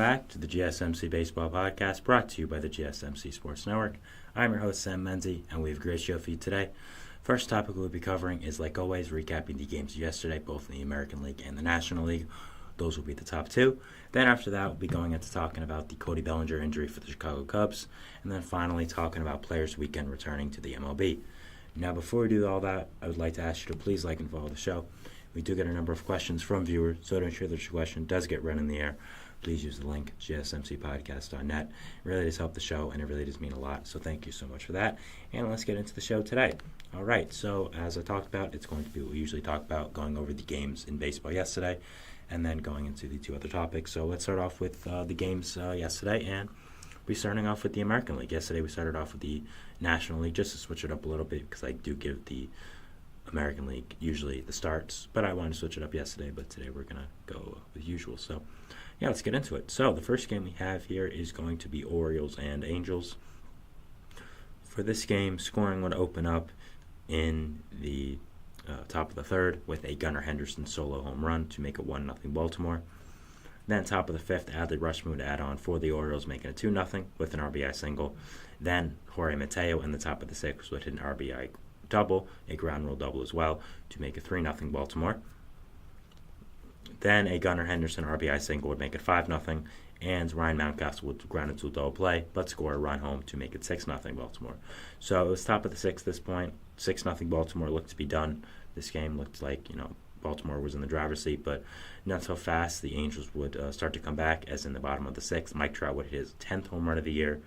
back to the GSMC Baseball Podcast, brought to you by the GSMC Sports Network. I'm your host, Sam Menzie, and we have a great show for you today. First topic we'll be covering is, like always, recapping the games yesterday, both in the American League and the National League. Those will be the top two. Then after that, we'll be going into talking about the Cody Bellinger injury for the Chicago Cubs, and then finally talking about Players Weekend returning to the MLB. Now, before we do all that, I would like to ask you to please like and follow the show. We do get a number of questions from viewers, so to ensure that your question does get read in the air, please use the link, gsmcpodcast.net. It really does help the show, and it really does mean a lot, so thank you so much for that. And let's get into the show today. All right, so as I talked about, it's going to be what we usually talk about, going over the games in baseball yesterday, and then going into the two other topics. So let's start off with the games yesterday, and we're starting off with the American League. Yesterday we started off with the National League, just to switch it up a little bit, because I do give the American League usually the starts, but I wanted to switch it up yesterday, but today we're going to go with usual. So, yeah, let's get into it. So, the first game we have here is going to be Orioles and Angels. For this game, scoring would open up in the top of the third with a Gunnar Henderson solo home run to make it 1-0 Baltimore. Then top of the fifth, Adley Rutschman would add on for the Orioles, making it 2-0 with an RBI single. Then Jorge Mateo in the top of the sixth would hit an RBI double, a ground rule double as well, to make it 3-0 Baltimore. Then a Gunnar Henderson RBI single would make it 5-0, and Ryan Mountcastle would ground into a double play, but score a run home to make it 6-0 Baltimore. So it was top of the sixth at this point. 6-0 Baltimore looked to be done. This game looked like, Baltimore was in the driver's seat, but not so fast. The Angels would start to come back, as in the bottom of the sixth, Mike Trout would hit his 10th home run of the year.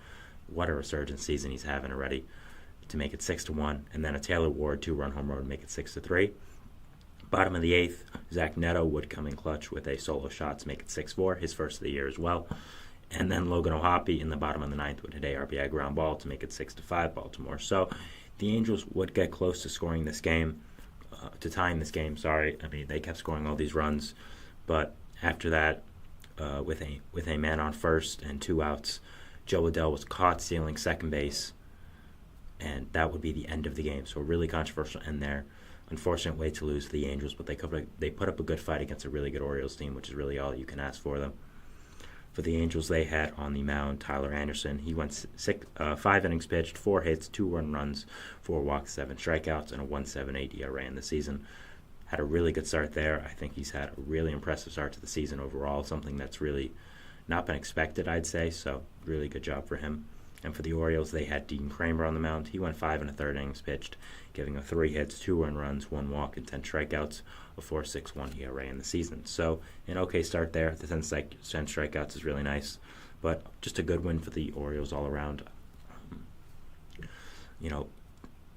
What a resurgence season he's having already, to make it 6-1, and then a Taylor Ward 2-run home run would make it 6-3. Bottom of the eighth, Zach Neto would come in clutch with a solo shot to make it 6-4, his first of the year as well. And then Logan O'Hoppe in the bottom of the ninth would hit a RBI ground ball to make it 6-5 Baltimore. So the Angels would get close to scoring this game, to tying this game. Sorry, I mean they kept scoring all these runs, but after that, with a man on first and 2 outs, Joe Adell was caught stealing second base, and that would be the end of the game. So a really controversial end there. Unfortunate way to lose to the Angels, but they put up a good fight against a really good Orioles team, which is really all you can ask for them. For the Angels, they had on the mound Tyler Anderson. He went 5 innings pitched, 4 hits, 2 earned runs, 4 walks, 7 strikeouts, and a 1.78 ERA in the season. Had a really good start there. I think he's had a really impressive start to the season overall, something that's really not been expected, I'd say. So really good job for him. And for the Orioles, they had Dean Kramer on the mound. He went 5 1/3 innings pitched, giving him 3 hits, 2 earned runs, 1 walk, and 10 strikeouts, a 4.61 ERA in the season. So an okay start there. The 10 strikeouts is really nice, but just a good win for the Orioles all around.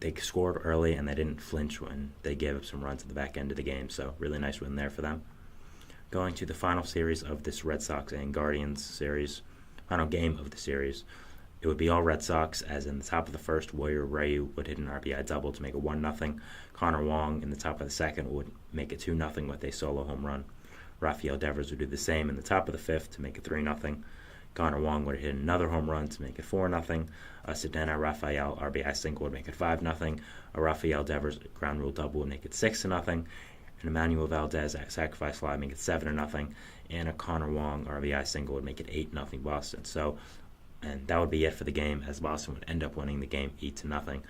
They scored early and they didn't flinch when they gave up some runs at the back end of the game. So really nice win there for them. Going to the final series of this Red Sox and Guardians series, final game of the series. It would be all Red Sox, as in the top of the first, Warrior Ryu would hit an RBI double to make it 1-0. Connor Wong in the top of the second would make it 2-0 with a solo home run. Rafael Devers would do the same in the top of the fifth to make it 3-0. Connor Wong would hit another home run to make it 4-0. A Sedena Rafael RBI single would make it 5-0. A Rafael Devers ground rule double would make it 6-0. An Emmanuel Valdez sacrifice fly would make it 7-0. And a Connor Wong RBI single would make it 8-0 Boston. And that would be it for the game, as Boston would end up winning the game 8-0.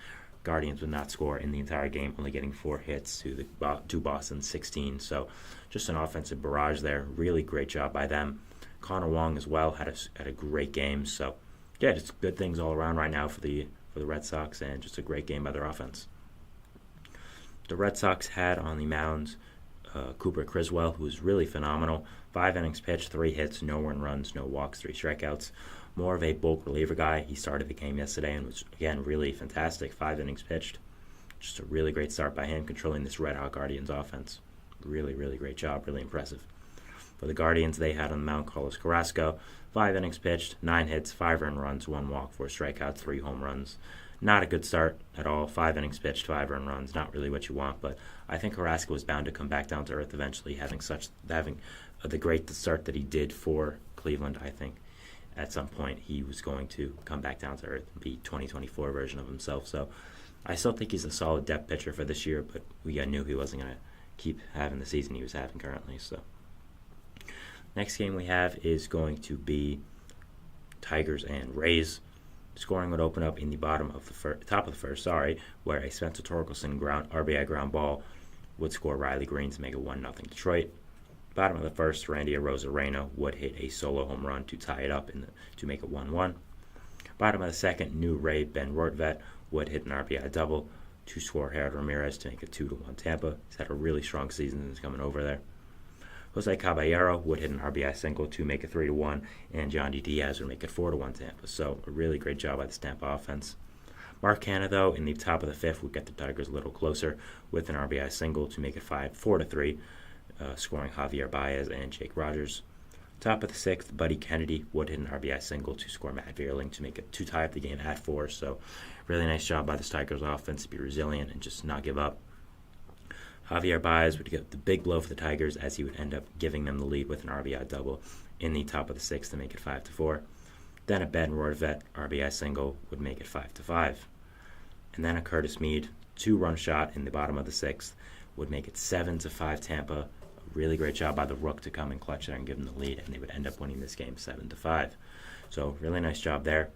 Guardians would not score in the entire game, only getting 4 hits to Boston's 16. So just an offensive barrage there. Really great job by them. Connor Wong as well had a great game. So yeah, just good things all around right now for the Red Sox, and just a great game by their offense. The Red Sox had on the mound Cooper Criswell, who was really phenomenal. 5 innings pitched, 3 hits, no earned runs, no walks, 3 strikeouts. More of a bulk reliever guy. He started the game yesterday and was, again, really fantastic. 5 innings pitched. Just a really great start by him, controlling this Red Hot Guardians offense. Really, really great job. Really impressive. For the Guardians, they had on the mound Carlos Carrasco. 5 innings pitched, 9 hits, 5 earned runs, 1 walk, 4 strikeouts, 3 home runs. Not a good start at all. 5 innings pitched, 5 earned runs. Not really what you want, but I think Carrasco was bound to come back down to earth eventually, having the great start that he did for Cleveland. I think at some point he was going to come back down to earth and be 2024 version of himself. So I still think he's a solid depth pitcher for this year, but we knew he wasn't going to keep having the season he was having currently. So Next game we have is going to be Tigers and Rays. Scoring would open up in the top of the first, where a Spencer Torkelson RBI ground ball would score Riley Green to make it 1-0 Detroit. Bottom of the first, Randy Arozarena would hit a solo home run to tie it up to make it 1-1. Bottom of the second, new Ray Ben Rortvedt would hit an RBI double to score Harold Ramirez to make it 2-1 Tampa. He's had a really strong season since coming over there. Jose Caballero would hit an RBI single to make it 3-1, and Johnny Diaz would make it 4-1 Tampa. So a really great job by the Tampa offense. Mark Canha, though, in the top of the fifth would get the Tigers a little closer with an RBI single to make it 4-3, scoring Javier Baez and Jake Rogers. Top of the sixth, Buddy Kennedy would hit an RBI single to score Matt Vierling to make it to tie up the game at 4. So really nice job by the Tigers offense to be resilient and just not give up. Javier Baez would get the big blow for the Tigers as he would end up giving them the lead with an RBI double in the top of the sixth to make it 5-4. Then a Ben Rortvedt RBI single would make it 5-5. And then a Curtis Mead 2-run shot in the bottom of the sixth would make it 7-5 Tampa. A really great job by the Rook to come and clutch there and give them the lead, and they would end up winning this game 7-5. So really nice job there.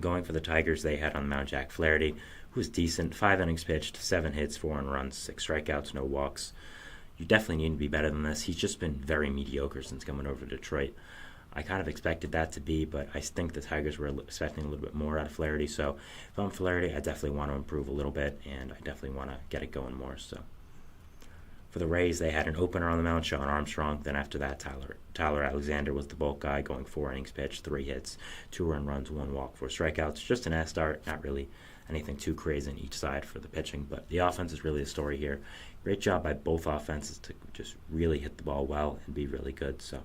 Going for the Tigers, they had on the mound Jack Flaherty, who was decent. 5 innings pitched, 7 hits, 4 runs, 6 strikeouts, no walks. You definitely need to be better than this. He's just been very mediocre since coming over to Detroit. I kind of expected that to be, but I think the Tigers were expecting a little bit more out of Flaherty. So if I'm Flaherty, I definitely want to improve a little bit, and I definitely want to get it going more. So for the Rays, they had an opener on the mound, Sean Armstrong. Then after that, Tyler Alexander was the bulk guy, going 4 innings pitched, 3 hits, 2 earned runs, 1 walk, 4 strikeouts. Just an ass start, not really anything too crazy on each side for the pitching, but the offense is really the story here. Great job by both offenses to just really hit the ball well and be really good. So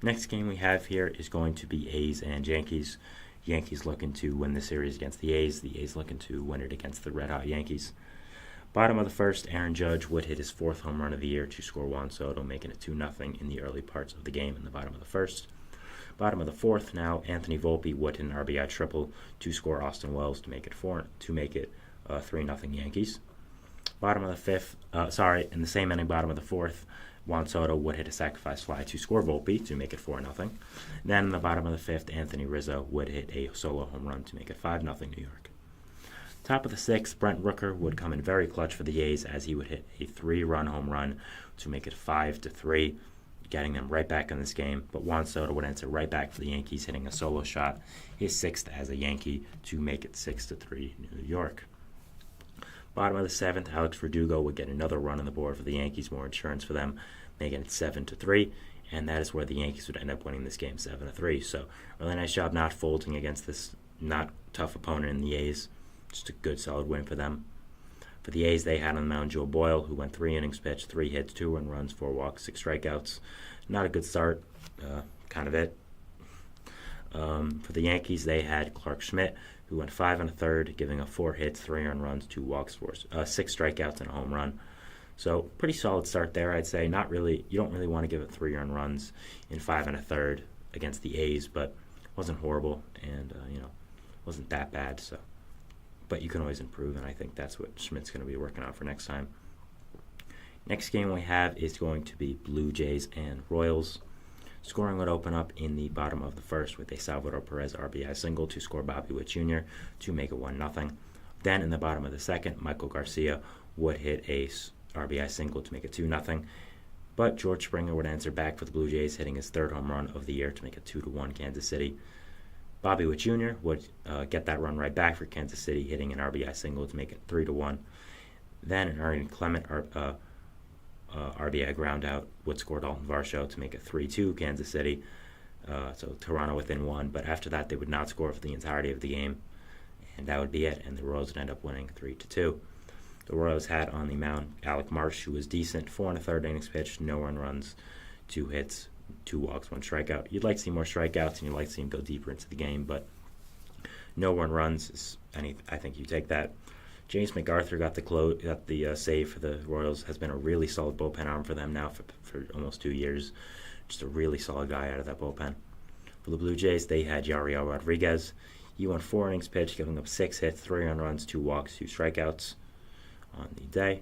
next game we have here is going to be A's and Yankees. Yankees looking to win the series against the A's looking to win it against the red-hot Yankees. Bottom of the first, Aaron Judge would hit his 4th home run of the year to score Juan Soto, making it 2-0 in the early parts of the game in the bottom of the first. Bottom of the fourth, now Anthony Volpe would hit an RBI triple to score Austin Wells to make it 3-0 Yankees. Bottom of the fifth, in the same inning, bottom of the fourth, Juan Soto would hit a sacrifice fly to score Volpe to make it 4-0. Then in the bottom of the fifth, Anthony Rizzo would hit a solo home run to make it 5-0 New York. Top of the sixth, Brent Rooker would come in very clutch for the A's as he would hit a 3-run home run to make it 5-3, getting them right back in this game. But Juan Soto would enter right back for the Yankees, hitting a solo shot, his 6th as a Yankee, to make it 6-3 New York. Bottom of the seventh, Alex Verdugo would get another run on the board for the Yankees, more insurance for them, making it 7-3, and that is where the Yankees would end up winning this game 7-3. So really nice job not folding against this not tough opponent in the A's. Just a good, solid win for them. For the A's, they had on the mound Joe Boyle, who went 3 innings pitched, 3 hits, 2 earned runs, 4 walks, 6 strikeouts. Not a good start, kind of it. For the Yankees, they had Clark Schmidt, who went 5 1/3, giving up 4 hits, 3 earned runs, 2 walks, 6 strikeouts, and a home run. So pretty solid start there, I'd say. Not really. You don't really want to give up 3 earned runs in 5 1/3 against the A's, but it wasn't horrible, and wasn't that bad. So, but you can always improve, and I think that's what Schmidt's going to be working on for next time. Next game we have is going to be Blue Jays and Royals. Scoring would open up in the bottom of the first with a Salvador Perez RBI single to score Bobby Witt Jr. to make it 1-0. Then in the bottom of the second, Michael Garcia would hit a RBI single to make it 2-0. But George Springer would answer back for the Blue Jays, hitting his 3rd home run of the year to make it 2-1 Kansas City. Bobby Witt Jr. would get that run right back for Kansas City, hitting an RBI single to make it 3-1. Then an Ernie Clement RBI ground out would score Dalton Varsho to make it 3-2 Kansas City. So Toronto within 1, but after that they would not score for the entirety of the game, and that would be it, and the Royals would end up winning 3-2. The Royals had on the mound Alec Marsh, who was decent, 4 1/3 innings pitched, no earned runs, 2 hits, 2 walks, 1 strikeout. You'd like to see more strikeouts, and you'd like to see him go deeper into the game, but no earned runs, I think you take that. James McArthur got the save for the Royals. Has been a really solid bullpen arm for them now for almost 2 years. Just a really solid guy out of that bullpen. For the Blue Jays, they had Yariel Rodriguez. He went 4 innings pitched, giving up 6 hits, 3 earned runs, 2 walks, 2 strikeouts on the day.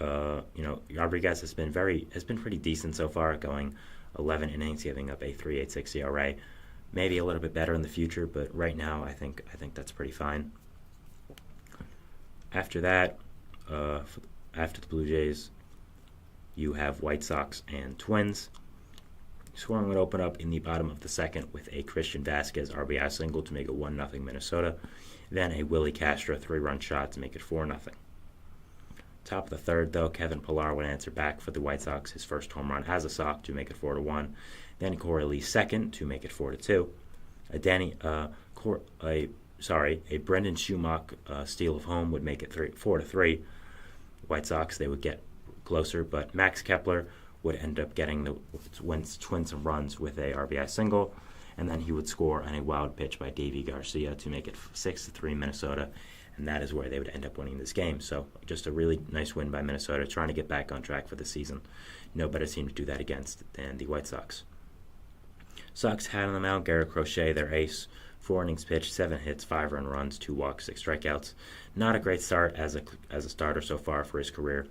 Rodriguez has been pretty decent so far, going 11 innings, giving up a 3.86 ERA. Maybe a little bit better in the future, but right now I think that's pretty fine. After that, after the Blue Jays, you have White Sox and Twins. Scoring would open up in the bottom of the second with a Christian Vasquez RBI single to make it 1-0 Minnesota. Then a Willie Castro 3-run shot to make it 4-0. Top of the third, though, Kevin Pillar would answer back for the White Sox, his first home run as a Sox to make it 4-1. Then Corey Lee second to make it 4-2. A Brendan Schumacher steal of home would make it 4-3. White Sox, they would get closer, but Max Kepler would end up getting the Twins some runs with a RBI single, and then he would score on a wild pitch by Davey Garcia to make it 6-3 Minnesota, and that is where they would end up winning this game. So just a really nice win by Minnesota, trying to get back on track for the season. No better team to do that against than the White Sox. Sox had on the mound Garrett Crochet, their ace. 4 innings pitched, 7 hits, 5 earned runs, 2 walks, 6 strikeouts. Not a great start as a starter so far for his career.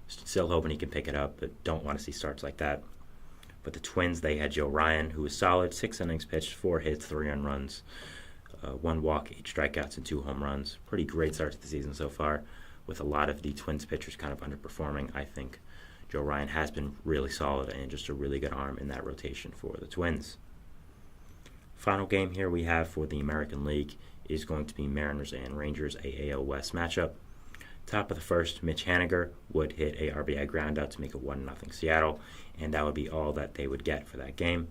Still hoping he can pick it up, but don't want to see starts like that. But the Twins, they had Joe Ryan, who was solid. 6 innings pitched, 4 hits, 3 earned runs, 1 walk, 8 strikeouts, and 2 home runs. Pretty great start to the season so far, with a lot of the Twins pitchers kind of underperforming. I think Joe Ryan has been really solid and just a really good arm in that rotation for the Twins. Final game here we have for the American League is going to be Mariners and Rangers, a AL West matchup. Top of the first, Mitch Haniger would hit a RBI groundout to make it 1-0 Seattle, and that would be all that they would get for that game.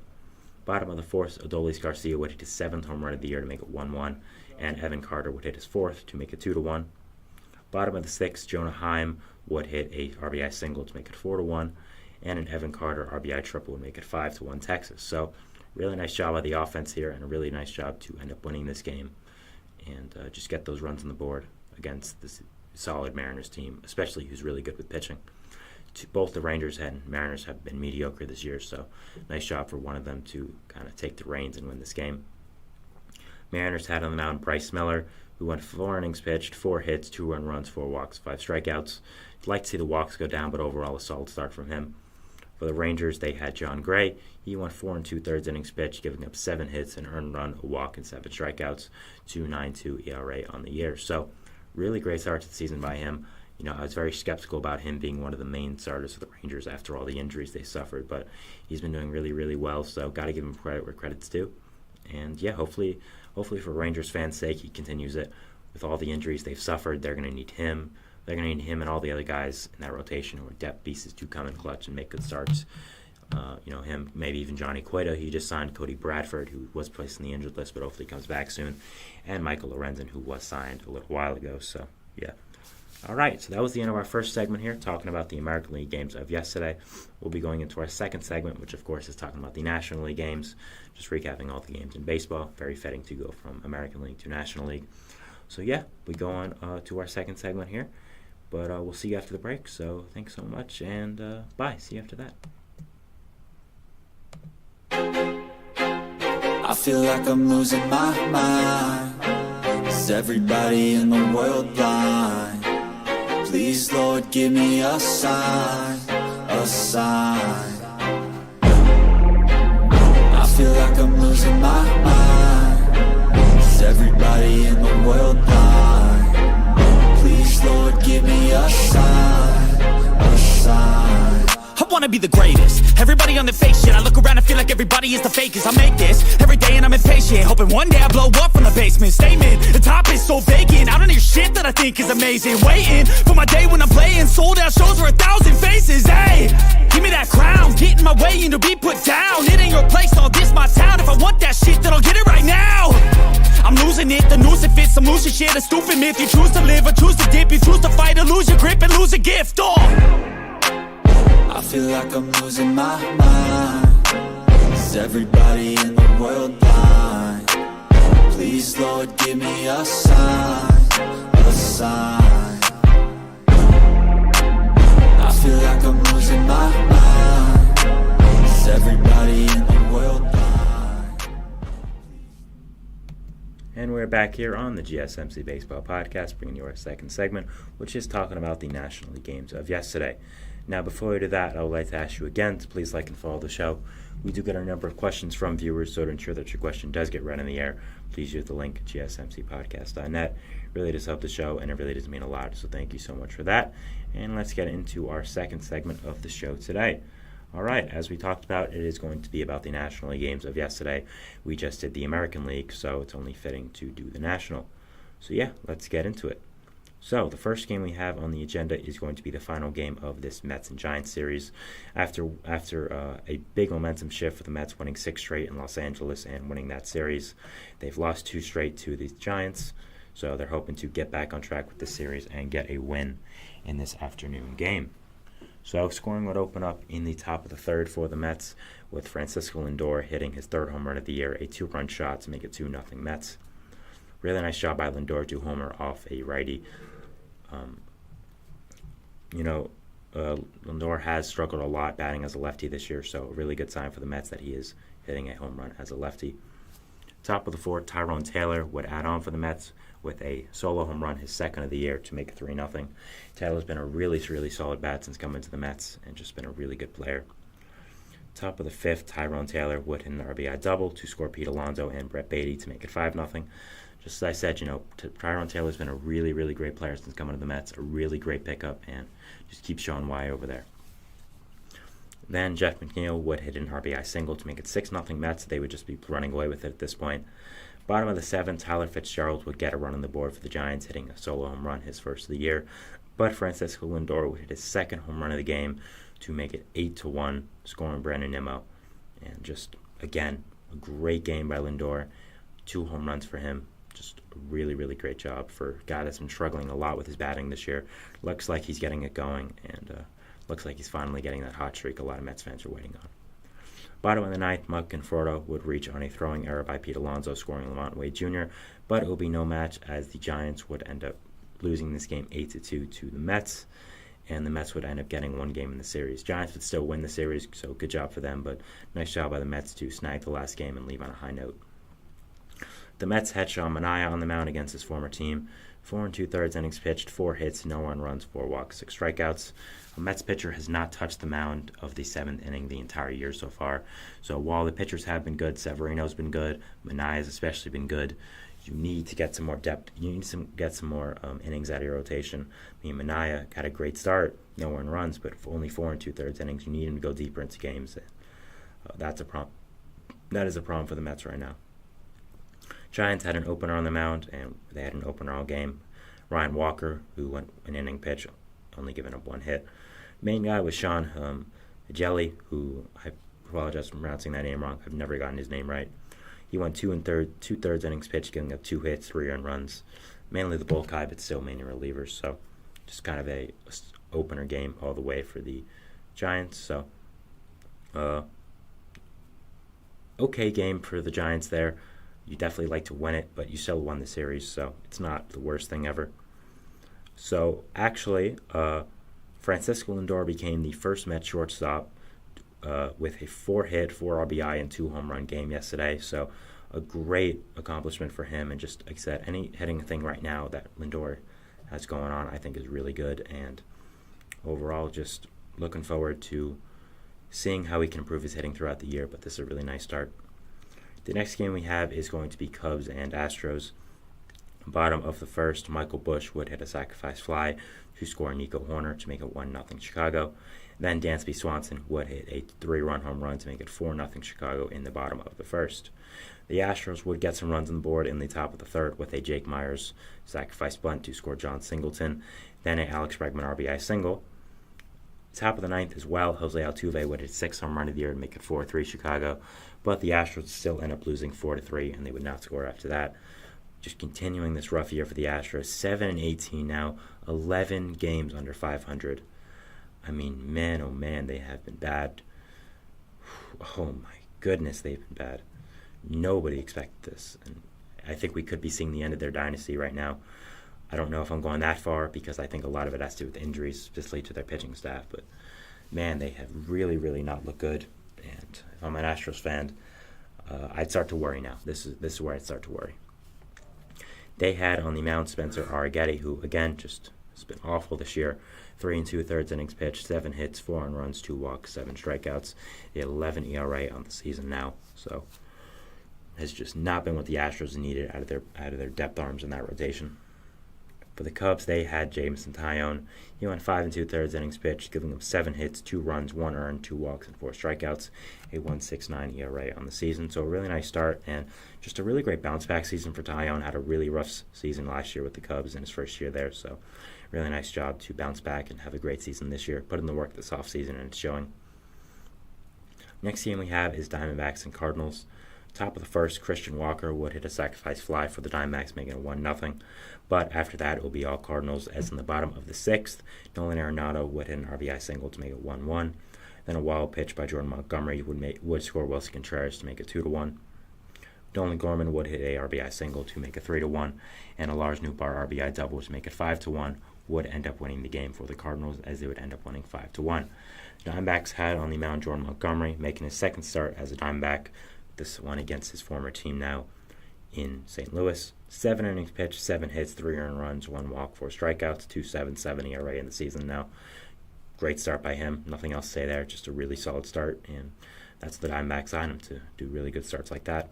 Bottom of the fourth, Adolis Garcia would hit his 7th home run of the year to make it 1-1, and Evan Carter would hit his 4th to make it 2-1. Bottom of the sixth, Jonah Heim would hit a RBI single to make it 4-1, and an Evan Carter RBI triple would make it 5-1 Texas. So really nice job by the offense here, and a really nice job to end up winning this game and just get those runs on the board against this solid Mariners team, especially who's really good with pitching. Both the Rangers and Mariners have been mediocre this year, so nice job for one of them to kind of take the reins and win this game. Mariners had on the mound Bryce Miller, who went 4 innings pitched, 4 hits, 2 earned runs, 4 walks, 5 strikeouts. I'd like to see the walks go down, but overall a solid start from him. For the Rangers, they had John Gray. He went 4 2/3 innings pitched, giving up 7 hits, an earned run, a walk, and 7 strikeouts, 2.92 ERA on the year. So really great start to the season by him. I was very skeptical about him being one of the main starters of the Rangers after all the injuries they suffered, but he's been doing really, really well, so got to give him credit where credit's due. And yeah, hopefully for Rangers fans' sake, he continues it. With all the injuries they've suffered, they're going to need him. They're going to need him and all the other guys in that rotation who are depth pieces to come in clutch and make good starts. Him, maybe even Johnny Cueto. He just signed Cody Bradford, who was placed in the injured list, but hopefully comes back soon. And Michael Lorenzen, who was signed a little while ago. So, yeah. All right, so that was the end of our first segment here, talking about the American League games of yesterday. We'll be going into our second segment, which, of course, is talking about the National League games, just recapping all the games in baseball. Very fitting to go from American League to National League. So, yeah, we go on to our second segment here. But we'll see you after the break. So thanks so much, and bye. See you after that. I feel like I'm losing my mind. Is everybody in the world blind? Please, Lord, give me a sign, a sign. I feel like I'm losing my mind. Is everybody in the world blind? Please, Lord, give me a sign, a sign. I wanna be the greatest. Everybody on the fake shit. I look around and feel like everybody is the fakest. I make this every day and I'm impatient, hoping one day I blow up from the basement. Statement, the top is so vacant. I don't hear shit that I think is amazing. Waiting for my day when I'm playing sold out shows for 1,000 faces. Hey, give me that crown, get in my way and to be put down. It ain't your place, all this my town. If I want that shit, then I'll get it right now. I'm losing it, the noose it fits. I'm losing shit, a stupid myth. You choose to live or choose to dip. You choose to fight or lose your grip and lose a gift. I feel like I'm losing my mind. Is everybody in the world blind? Please, Lord, give me a sign, a sign. I feel like I'm losing my mind. Is everybody in the world blind? And we're back here on the GSMC Baseball Podcast, bringing you our second segment, which is talking about the National League games of yesterday. Now, before we do that, I would like to ask you again to please like and follow the show. We do get a number of questions from viewers, so to ensure that your question does get read in the air, please use the link gsmcpodcast.net. It really does help the show, and it really does mean a lot, so thank you so much for that. And let's get into our second segment of the show today. All right, as we talked about, it is going to be about the National League games of yesterday. We just did the American League, so it's only fitting to do the National. So yeah, let's get into it. So the first game we have on the agenda is going to be the final game of this Mets and Giants series. After a big momentum shift for the Mets, winning 6 straight in Los Angeles and winning that series, they've lost 2 straight to the Giants. So they're hoping to get back on track with this series and get a win in this afternoon game. So scoring would open up in the top of the third for the Mets, with Francisco Lindor hitting his 3rd home run of the year, a 2-run shot to make it 2-0 Mets. Really nice job by Lindor to homer off a righty. Lindor has struggled a lot batting as a lefty this year, so a really good sign for the Mets that he is hitting a home run as a lefty. Top of the 4th, Tyrone Taylor would add on for the Mets with a solo home run, his 2nd of the year, to make it 3-0. Taylor's been a really, really solid bat since coming to the Mets and just been a really good player. Top of the 5th, Tyrone Taylor would hit an RBI double to score Pete Alonso and Brett Beatty to make it 5-0. Just as I said, Tyrone Taylor's been a really, really great player since coming to the Mets, a really great pickup, and just keeps showing why over there. Then Jeff McNeil would hit an RBI single to make it 6-0 Mets. They would just be running away with it at this point. Bottom of the 7th, Tyler Fitzgerald would get a run on the board for the Giants, hitting a solo home run, his 1st of the year. But Francisco Lindor would hit his 2nd home run of the game to make it 8-1, scoring Brandon Nimmo. And just, again, a great game by Lindor. 2 home runs for him. Just a really, really great job for a guy that's been struggling a lot with his batting this year. Looks like he's getting it going, and looks like he's finally getting that hot streak a lot of Mets fans are waiting on. Bottom of the 9th, Mike Conforto would reach on a throwing error by Pete Alonso, scoring Lamont Wade Jr., but it will be no match as the Giants would end up losing this game 8-2 to the Mets, and the Mets would end up getting 1 game in the series. Giants would still win the series, so good job for them, but nice job by the Mets to snag the last game and leave on a high note. The Mets had Sean Manaea on the mound against his former team. 4 2/3 innings pitched, 4 hits, no earned runs, 4 walks, 6 strikeouts. A Mets pitcher has not touched the mound of the 7th inning the entire year so far. So while the pitchers have been good, Severino's been good, Manaea's especially been good, you need to get some more depth. You need to get some more innings out of your rotation. Manaea got a great start, no earned runs, but only 4 2/3 innings. You need him to go deeper into games. That's a problem. That is a problem for the Mets right now. Giants had an opener on the mound, and they had an opener all game. Ryan Walker, who went an inning pitch, only giving up 1 hit. Main guy was Sean Jelly, who I apologize for pronouncing that name wrong. I've never gotten his name right. He went 2 2/3 innings pitch, giving up 2 hits, 3 earned runs. Mainly the bulk guy, but still mainly relievers. So just kind of a opener game all the way for the Giants. So okay game for the Giants there. You definitely like to win it, but you still won the series, so it's not the worst thing ever. So actually, Francisco Lindor became the first Mets shortstop with a 4-hit, 4 RBI, and 2 home run game yesterday. So a great accomplishment for him. And just like I said, any hitting thing right now that Lindor has going on, I think is really good. And overall, just looking forward to seeing how he can improve his hitting throughout the year. But this is a really nice start. The next game we have is going to be Cubs and Astros. Bottom of the 1st, Michael Busch would hit a sacrifice fly to score Nico Horner to make it 1-0 Chicago. Then Dansby Swanson would hit a 3-run home run to make it 4-0 Chicago in the bottom of the 1st. The Astros would get some runs on the board in the top of the 3rd with a Jake Myers sacrifice bunt to score John Singleton. Then a Alex Bregman RBI single. Top of the 9th as well, Jose Altuve would hit 6 home run of the year to make it 4-3 Chicago. But the Astros still end up losing 4-3, and they would not score after that. Just continuing this rough year for the Astros. 7-18 now, 11 games under 500. I mean, man, oh man, they have been bad. Oh my goodness, they've been bad. Nobody expected this. And I think we could be seeing the end of their dynasty right now. I don't know if I'm going that far because I think a lot of it has to do with injuries, specifically to their pitching staff. But, man, they have really, really not looked good. And if I'm an Astros fan, I'd start to worry now. This is where I'd start to worry. They had on the mound Spencer Arrighetti, who, again, just has been awful this year. 3 2/3 innings pitched, 7 hits, 4 earned runs, 2 walks, 7 strikeouts, 11 ERA on the season now. So has just not been what the Astros needed out of their depth arms in that rotation. For the Cubs, they had Jameson Taillon. He went 5 2/3 innings pitched, giving them 7 hits, 2 runs, 1 earned, 2 walks, and 4 strikeouts, a 1.69 ERA on the season. So a really nice start and just a really great bounce back season for Taillon. Had a really rough season last year with the Cubs in his first year there. So really nice job to bounce back and have a great season this year. Put in the work this offseason, and it's showing. Next game we have is Diamondbacks and Cardinals. Top of the first, Christian Walker would hit a sacrifice fly for the Diamondbacks, making it 1-0. But after that, it will be all Cardinals, as in the bottom of the sixth, Nolan Arenado would hit an RBI single to make it 1-1. Then a wild pitch by Jordan Montgomery would score Wilson Contreras to make it 2-1. Nolan Gorman would hit a RBI single to make it 3-1, and a Lars Nootbaar RBI double to make it 5-1 would end up winning the game for the Cardinals, as they would end up winning 5-1. The Diamondbacks had on the mound Jordan Montgomery, making his second start as a Diamondback, this one against his former team now in St. Louis. 7 innings pitched, 7 hits, 3 earned runs, 1 walk, 4 strikeouts, 2.77 ERA in the season now. Great start by him. Nothing else to say there. Just a really solid start, and that's the Diamondbacks on him to do really good starts like that.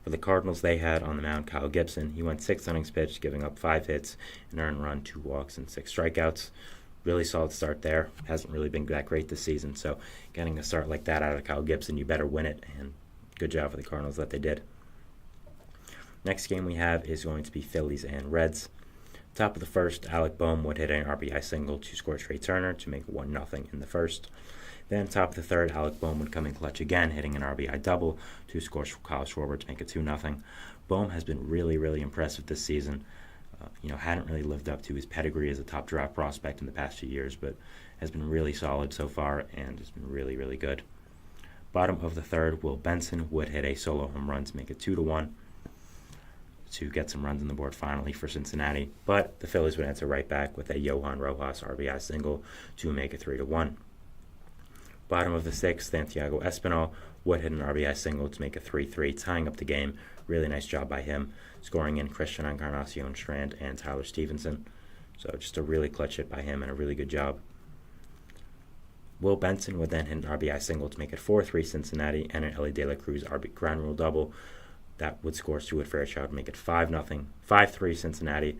For the Cardinals, they had on the mound Kyle Gibson. He went 6 innings pitched, giving up 5 hits, an earned run, 2 walks, and 6 strikeouts. Really solid start there. Hasn't really been that great this season, so getting a start like that out of Kyle Gibson, you better win it, and good job for the Cardinals that they did. Next game we have is going to be Phillies and Reds. Top of the first, Alec Boehm would hit an RBI single to score Trey Turner to make 1-0 in the first. Then top of the third, Alec Boehm would come in clutch again, hitting an RBI double to score Kyle Schwarber to make it 2-0. Boehm has been really, really impressive this season. Hadn't really lived up to his pedigree as a top draft prospect in the past few years, but has been really solid so far and has been really, really good. Bottom of the third, Will Benson would hit a solo home run to make it 2-1 to get some runs on the board finally for Cincinnati, but the Phillies would answer right back with a Johan Rojas RBI single to make it 3-1. Bottom of the sixth, Santiago Espinal would hit an RBI single to make it 3-3, tying up the game. Really nice job by him, scoring in Christian Encarnacion Strand and Tyler Stevenson. So just a really clutch hit by him and a really good job. Will Benson would then hit an RBI single to make it 4-3 Cincinnati, and an Ellie De La Cruz ground rule double that would score Stuart Fairchild to make it 5-3 Cincinnati.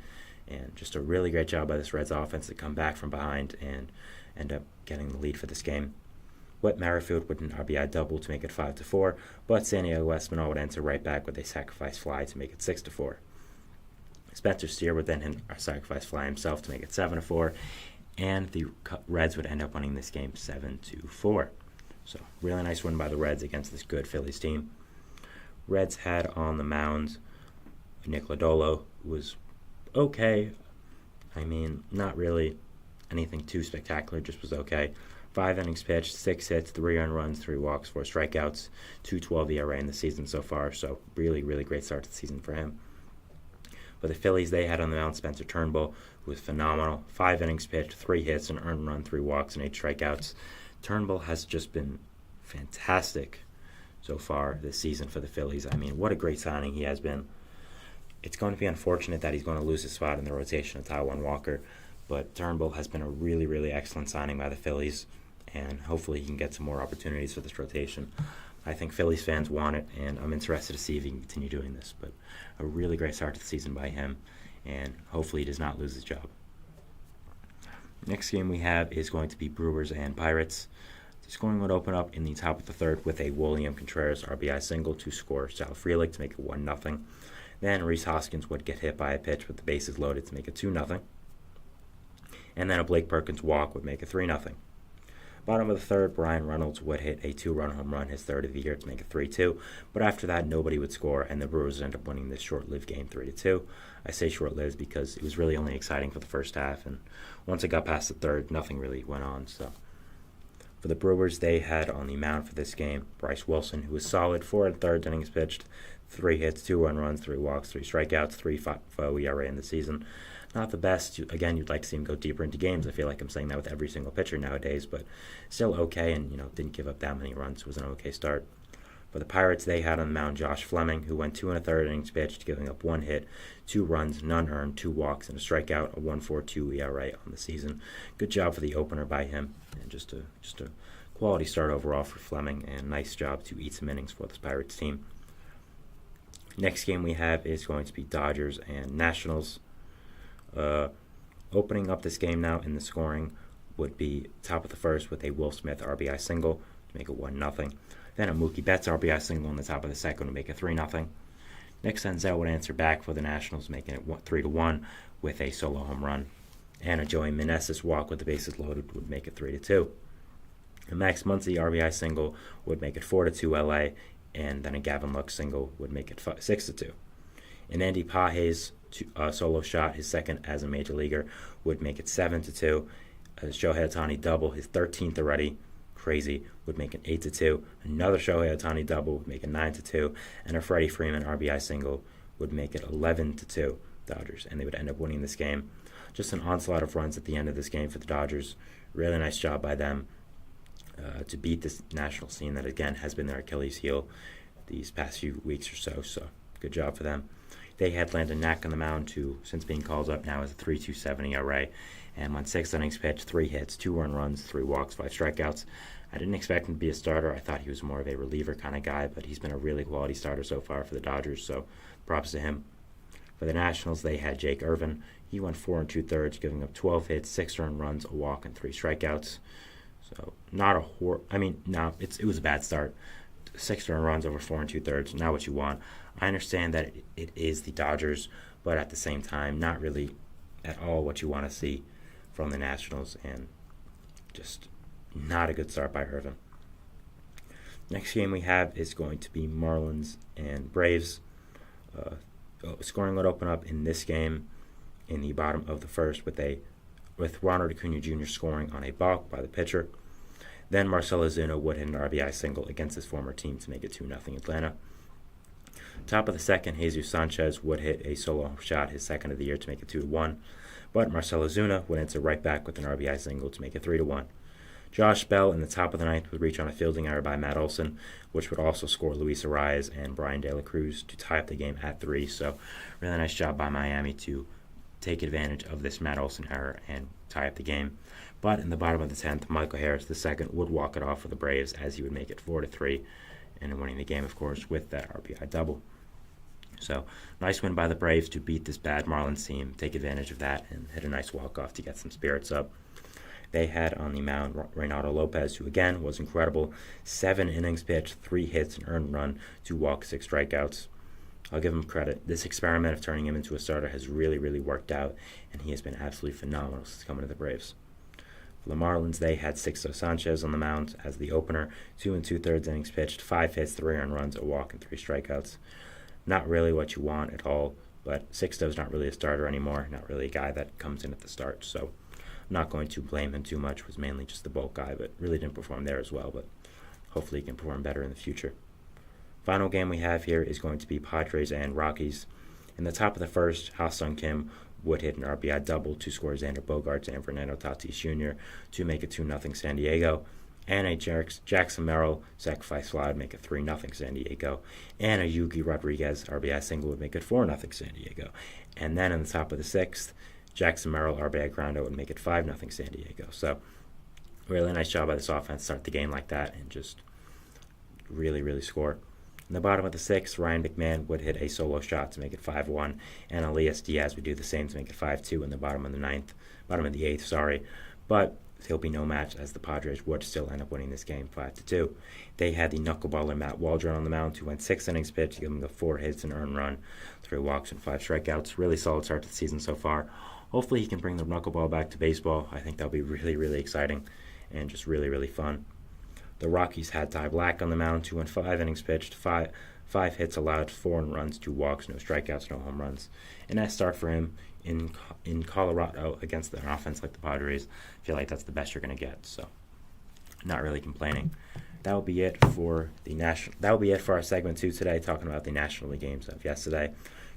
And just a really great job by this Reds offense to come back from behind and end up getting the lead for this game. Whit Merrifield with an RBI double to make it 5-4, but Santiago Espinal would answer right back with a sacrifice fly to make it 6-4. Spencer Steer would then hit a sacrifice fly himself to make it 7-4, and the Reds would end up winning this game 7-4. So really nice win by the Reds against this good Phillies team. Reds had on the mound Nick Lodolo, who was okay. I mean, not really anything too spectacular, just was okay. 5 innings pitched, 6 hits, 3 earned runs, 3 walks, 4 strikeouts, 2.12 ERA in the season so far. So really, really great start to the season for him. But the Phillies, they had on the mound Spencer Turnbull, who was phenomenal. 5 innings pitched, 3 hits, an earned run, 3 walks, and 8 strikeouts. Turnbull has just been fantastic so far this season for the Phillies. I mean, what a great signing he has been. It's going to be unfortunate that he's going to lose his spot in the rotation of Taijuan Walker, but Turnbull has been a really, really excellent signing by the Phillies, and hopefully he can get some more opportunities for this rotation. I think Phillies fans want it, and I'm interested to see if he can continue doing this. But a really great start to the season by him, and hopefully he does not lose his job. Next game we have is going to be Brewers and Pirates. The scoring would open up in the top of the third with a William Contreras RBI single to score Sal Frelick to make it 1-0. Then Rhys Hoskins would get hit by a pitch with the bases loaded to make it 2-0. And then a Blake Perkins walk would make it 3-0. Bottom of the third, Brian Reynolds would hit a 2-run home run, his third of the year, to make it 3-2. But after that, nobody would score, and the Brewers ended up winning this short-lived game 3-2. I say short-lived because it was really only exciting for the first half, and once it got past the third, nothing really went on. So for the Brewers, they had on the mound for this game Bryce Wilson, who was solid, 4 1/3 innings pitched, 3 hits, 2 run runs, 3 walks, 3 strikeouts, 3.50 ERA in the season. Not the best. Again, you'd like to see him go deeper into games. I feel like I'm saying that with every single pitcher nowadays, but still okay, and didn't give up that many runs. It was an okay start. For the Pirates, they had on the mound Josh Fleming, who went 2 1/3 innings pitched, giving up 1 hit, 2 runs, none earned, 2 walks, and a strikeout, a 1.42 ERA on the season. Good job for the opener by him, and just a quality start overall for Fleming, and nice job to eat some innings for this Pirates team. Next game we have is going to be Dodgers and Nationals. Opening up this game now in the scoring would be top of the first with a Will Smith RBI single to make it 1-0. Then a Mookie Betts RBI single in the top of the second to make it 3-0. Nick Senzel would answer back for the Nationals, making it 3-1 with a solo home run. And a Joey Meneses walk with the bases loaded would make it 3-2. A Max Muncy RBI single would make it 4-2 LA, and then a Gavin Lux single would make it 6-2. And Andy Pages solo shot, his second as a major leaguer, would make it 7-2. Shohei Ohtani double, his 13th already, crazy, would make it 8-2. Another Shohei Ohtani double would make it 9-2, and a Freddie Freeman RBI single would make it 11-2 Dodgers, and they would end up winning this game. Just an onslaught of runs at the end of this game for the Dodgers. Really nice job by them to beat this national scene that again has been their Achilles heel these past few weeks or so. So good job for them. They had Landon Knack on the mound too, since being called up now as a 3.27 ERA, and went 6 innings pitched, 3 hits, 2 earned runs, 3 walks, 5 strikeouts. I didn't expect him to be a starter. I thought he was more of a reliever kind of guy, but he's been a really quality starter so far for the Dodgers, so props to him. For the Nationals, they had Jake Irvin. He went 4 2/3, giving up 12 hits, 6 earned runs, a walk, and 3 strikeouts. So not a it was a bad start. 6 earned runs over 4 2/3, not what you want. I understand that it is the Dodgers, but at the same time, not really at all what you want to see from the Nationals, and just not a good start by Irvin. Next game we have is going to be Marlins and Braves. Scoring would open up in this game in the bottom of the first with Ronald Acuna Jr. scoring on a balk by the pitcher. Then Marcell Ozuna would hit an RBI single against his former team to make it 2-0 Atlanta. Top of the second, Jesus Sanchez would hit a solo shot, his second of the year, to make it 2-1. But Marcell Ozuna would answer right back with an RBI single to make it 3-1. Josh Bell in the top of the ninth would reach on a fielding error by Matt Olson, which would also score Luis Arias and Brian De La Cruz to tie up the game at 3. So really nice job by Miami to take advantage of this Matt Olson error and tie up the game. But in the bottom of the 10th, Michael Harris II would walk it off for the Braves as he would make it 4-3, and winning the game, of course, with that RBI double. So nice win by the Braves to beat this bad Marlins team, take advantage of that, and hit a nice walk-off to get some spirits up. They had on the mound Reynaldo Lopez, who again was incredible. 7 innings pitched, 3 hits, an earned run, 2 walks, 6 strikeouts. I'll give him credit. This experiment of turning him into a starter has really, really worked out, and he has been absolutely phenomenal since coming to the Braves. For the Marlins, they had Sixto Sanchez on the mound as the opener. 2 2/3 innings pitched, 5 hits, 3 earned runs, a walk, and 3 strikeouts. Not really what you want at all, but Sixto's not really a starter anymore, not really a guy that comes in at the start, so I'm not going to blame him too much. Was mainly just the bulk guy, but really didn't perform there as well, but hopefully he can perform better in the future. Final game we have here is going to be Padres and Rockies. In the top of the first, Ha-Sung Kim would hit an RBI double to score Xander Bogaerts and Fernando Tatis Jr. to make it 2-0 San Diego. And a Jackson Merrill sacrifice fly would make it 3-0 San Diego. And a Yugi Rodriguez RBI single would make it 4-0 San Diego. And then in the top of the sixth, Jackson Merrill RBI grounder would make it 5-0 San Diego. So really nice job by this offense to start the game like that and just really, really score. In the bottom of the sixth, Ryan McMahon would hit a solo shot to make it 5-1, and Elias Diaz would do the same to make it 5-2 in the bottom of the eighth. But he'll be no match as the Padres would still end up winning this game 5-2. They had the knuckleballer Matt Waldron on the mound, who went 6 innings pitched, giving him 4 hits, an earned run, 3 walks, and 5 strikeouts. Really solid start to the season so far. Hopefully he can bring the knuckleball back to baseball. I think that'll be really, really exciting and just really, really fun. The Rockies had Ty Black on the mound, who went 5 innings pitched, 5 hits allowed, 4 runs, 2 walks, no strikeouts, no home runs. And that start for him in Colorado against an offense like the Padres, I feel like that's the best you're going to get. So, not really complaining. That will be it for our segment 2 today, talking about the National League games of yesterday.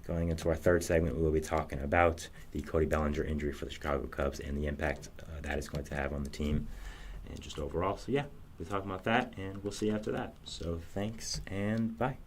Going into our third segment, we will be talking about the Cody Bellinger injury for the Chicago Cubs and the impact that is going to have on the team and just overall. So yeah, we'll talk about that, and we'll see you after that. So thanks, and bye.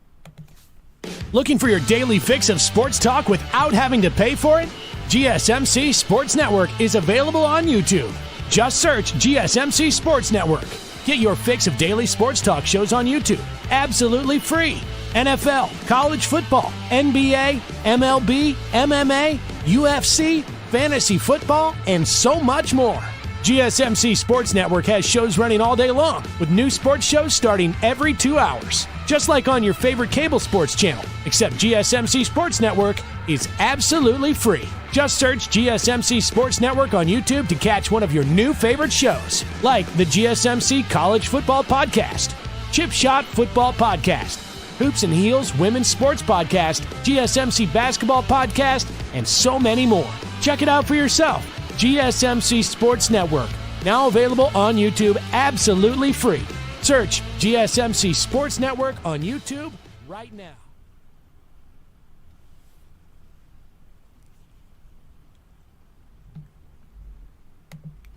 Looking for your daily fix of sports talk without having to pay for it? GSMC Sports Network is available on YouTube. Just search GSMC Sports Network. Get your fix of daily sports talk shows on YouTube, absolutely free. NFL, college football, NBA, MLB, MMA, UFC, fantasy football, and so much more. GSMC Sports Network has shows running all day long, with new sports shows starting every 2 hours. Just like on your favorite cable sports channel, except GSMC Sports Network is absolutely free. Just search GSMC Sports Network on YouTube to catch one of your new favorite shows, like the GSMC College Football Podcast, Chip Shot Football Podcast, Hoops and Heels Women's Sports Podcast, GSMC Basketball Podcast, and so many more. Check it out for yourself. GSMC Sports Network, now available on YouTube absolutely free. Search GSMC Sports Network on YouTube right now.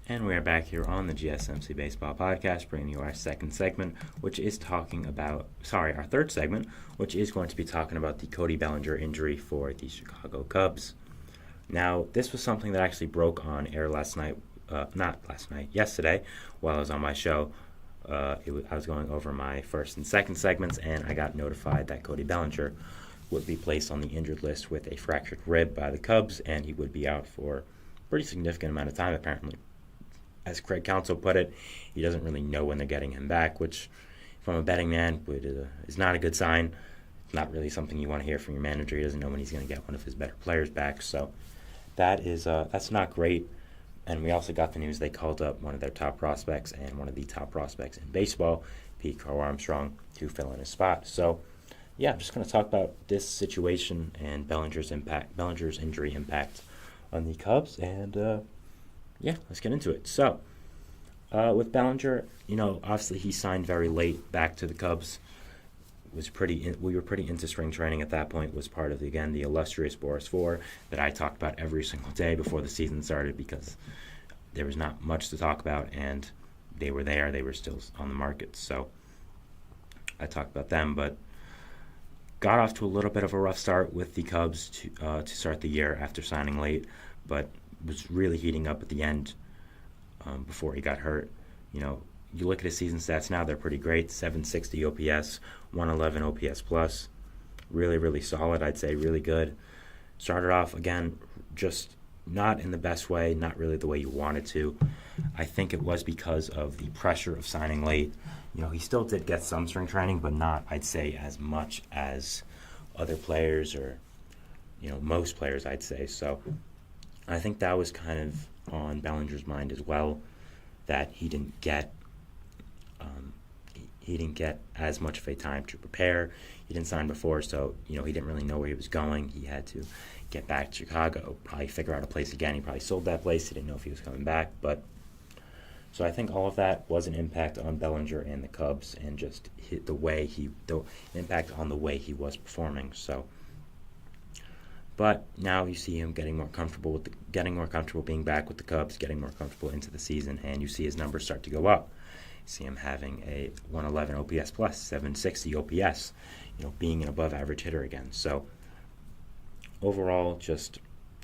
And we are back here on the GSMC Baseball Podcast, bringing you our second segment, which is our third segment, which is going to be talking about the Cody Bellinger injury for the Chicago Cubs. Now, this was something that actually broke on air yesterday, while I was on my show. I was going over my first and second segments, and I got notified that Cody Bellinger would be placed on the injured list with a fractured rib by the Cubs, and he would be out for a pretty significant amount of time, apparently. As Craig Counsell put it, he doesn't really know when they're getting him back, which, from a betting man, is not a good sign. It's not really something you want to hear from your manager. He doesn't know when he's going to get one of his better players back, so that's not great. And we also got the news they called up one of their top prospects and one of the top prospects in baseball, Pete Crow Armstrong, to fill in his spot. So, yeah, I'm just going to talk about this situation and Bellinger's injury impact on the Cubs, and let's get into it. So, with Bellinger, obviously he signed very late back to the Cubs. We were pretty into spring training at that point. Was part of the illustrious Boris 4 that I talked about every single day before the season started, because there was not much to talk about, and they were there. They were still on the market, so I talked about them. But got off to a little bit of a rough start with the Cubs to start the year after signing late, but was really heating up at the end before he got hurt. You look at his season stats now, they're pretty great. 760 OPS, 111 OPS plus. Really, really solid, I'd say, really good. Started off, again, just not in the best way, not really the way you wanted to. I think it was because of the pressure of signing late. He still did get some spring training, but not, I'd say, as much as other players or, most players, I'd say. So I think that was kind of on Bellinger's mind as well, that he didn't get as much of a time to prepare. He didn't sign before, so he didn't really know where he was going. He had to get back to Chicago, probably figure out a place again. He probably sold that place. He didn't know if he was coming back, but so I think all of that was an impact on Bellinger and the Cubs, and just the impact on the way he was performing. So, but now you see him getting more comfortable being back with the Cubs, getting more comfortable into the season, and you see his numbers start to go up. You see him having a 111 OPS plus, 760 OPS, being an above average hitter again. So overall, just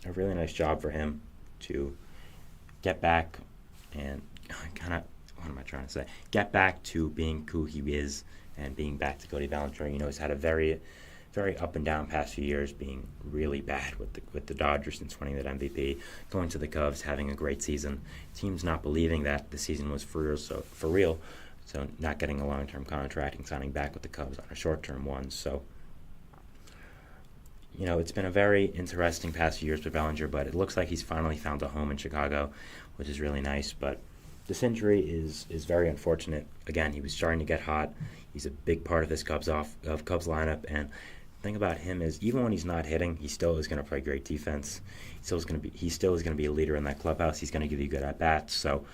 a really nice job for him to get back and get back to being who he is and being back to Cody Bellinger. He's had a very, very up and down past few years, being really bad with the Dodgers since winning that MVP, going to the Cubs, having a great season. Teams not believing that the season was for real, so not getting a long-term contract and signing back with the Cubs on a short-term one. So, it's been a very interesting past few years for Bellinger, but it looks like he's finally found a home in Chicago, which is really nice. But this injury is very unfortunate. Again, he was starting to get hot. He's a big part of this Cubs lineup, and the thing about him is, even when he's not hitting, he still is going to play great defense. He still is going to be a leader in that clubhouse. He's going to give you good at bats. So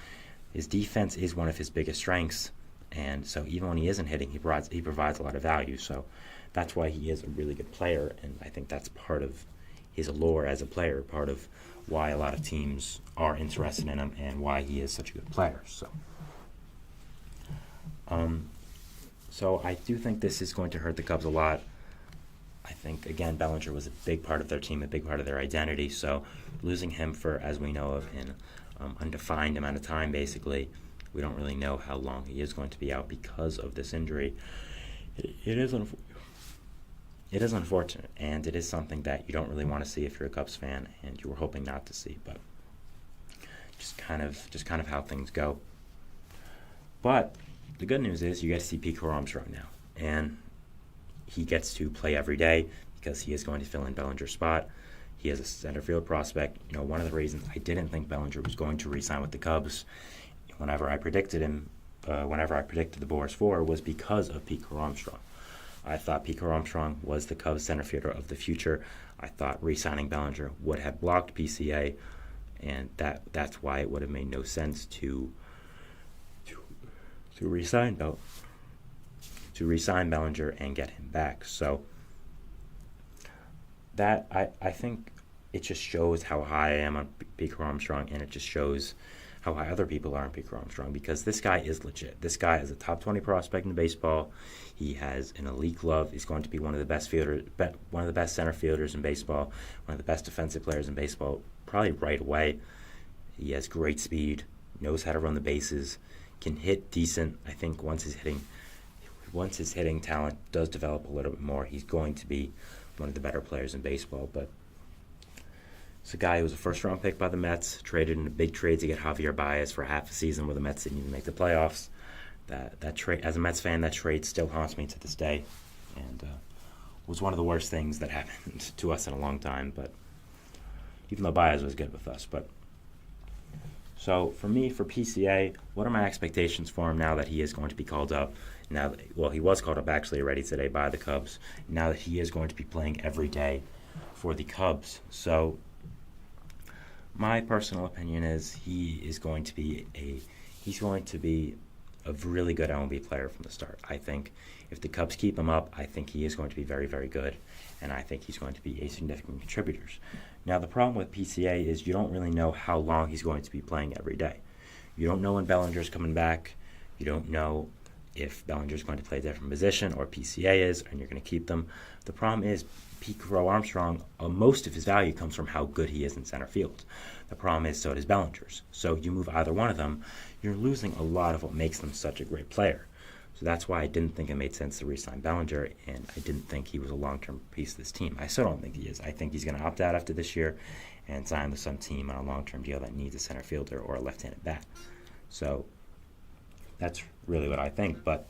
his defense is one of his biggest strengths, and so even when he isn't hitting, he provides a lot of value. So that's why he is a really good player, and I think that's part of his allure as a player, part of why a lot of teams are interested in him, and why he is such a good player. So, So I do think this is going to hurt the Cubs a lot. I think, again, Bellinger was a big part of their team, a big part of their identity. So losing him for, as we know of, an undefined amount of time, basically, we don't really know how long he is going to be out because of this injury. It is unfortunate, and it is something that you don't really want to see if you're a Cubs fan, and you were hoping not to see, but just kind of how things go. But the good news is you get to see Pete Armstrong now, and he gets to play every day because he is going to fill in Bellinger's spot. He is a center field prospect. One of the reasons I didn't think Bellinger was going to re-sign with the Cubs whenever I predicted the Boras 4 was because of Pete Armstrong. I thought Pete Armstrong was the Cubs center fielder of the future. I thought re-signing Bellinger would have blocked PCA, and that's why it would have made no sense to re-sign Bellinger and get him back. So that I think it just shows how high I am on Pete Armstrong, and it just shows how high other people are on Pete Armstrong, because this guy is legit. This guy is a top 20 prospect in baseball. He has an elite glove. He's going to be one of the best center fielders in baseball, one of the best defensive players in baseball, probably right away. He has great speed, knows how to run the bases, can hit decent. I think once his hitting talent does develop a little bit more, he's going to be one of the better players in baseball. But it's a guy who was a first-round pick by the Mets, traded in a big trade to get Javier Baez for half a season where the Mets didn't even make the playoffs. That trade, as a Mets fan, that trade still haunts me to this day, and was one of the worst things that happened to us in a long time. But even though Baez was good with us, so for me, for PCA, what are my expectations for him now that he is going to be called up? He was called up actually already today by the Cubs. Now that he is going to be playing every day for the Cubs, so my personal opinion is he's going to be a really good MLB player from the start. I think if the Cubs keep him up, I think he is going to be very, very good, and I think he's going to be a significant contributor. Now, the problem with PCA is you don't really know how long he's going to be playing every day. You don't know when Bellinger's coming back. You don't know if Bellinger's going to play a different position or PCA is, and you're going to keep them. The problem is Pete Armstrong, most of his value comes from how good he is in center field. The problem is so does Bellinger's. So you move either one of them, you're losing a lot of what makes them such a great player. So that's why I didn't think it made sense to re-sign Bellinger, and I didn't think he was a long-term piece of this team. I still don't think he is. I think he's going to opt out after this year and sign with some team on a long-term deal that needs a center fielder or a left-handed bat. So that's really what I think. But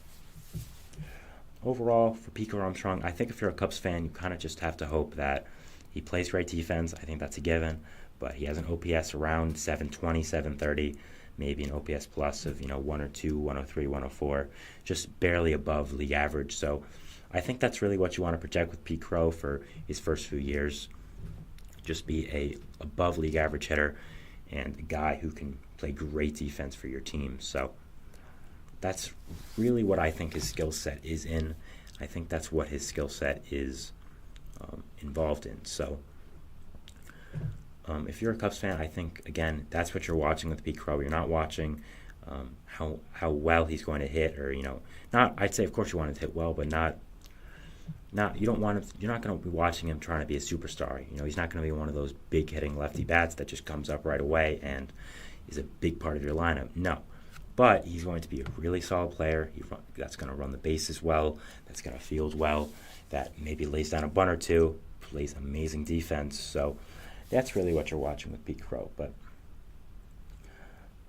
overall, for Pete Armstrong, I think if you're a Cubs fan, you kind of just have to hope that he plays great defense. I think that's a given. But he has an OPS around 720, 730, maybe an OPS plus of 102, 103, 104, just barely above league average. So I think that's really what you want to project with Pete Crow for his first few years. Just be a above league average hitter and a guy who can play great defense for your team. So that's really what I think his skill set is in. I think that's what his skill set is involved in. So if you're a Cubs fan, I think, again, that's what you're watching with Pete Crow. You're not watching how well he's going to hit, or not. I'd say, of course, you want him to hit well, but you don't want him. You're not going to be watching him trying to be a superstar. He's not going to be one of those big hitting lefty bats that just comes up right away and is a big part of your lineup. No, but he's going to be a really solid player. That's going to run the bases well. That's going to field well. That maybe lays down a bunt or two. Plays amazing defense. So that's really what you're watching with Pete Crow. But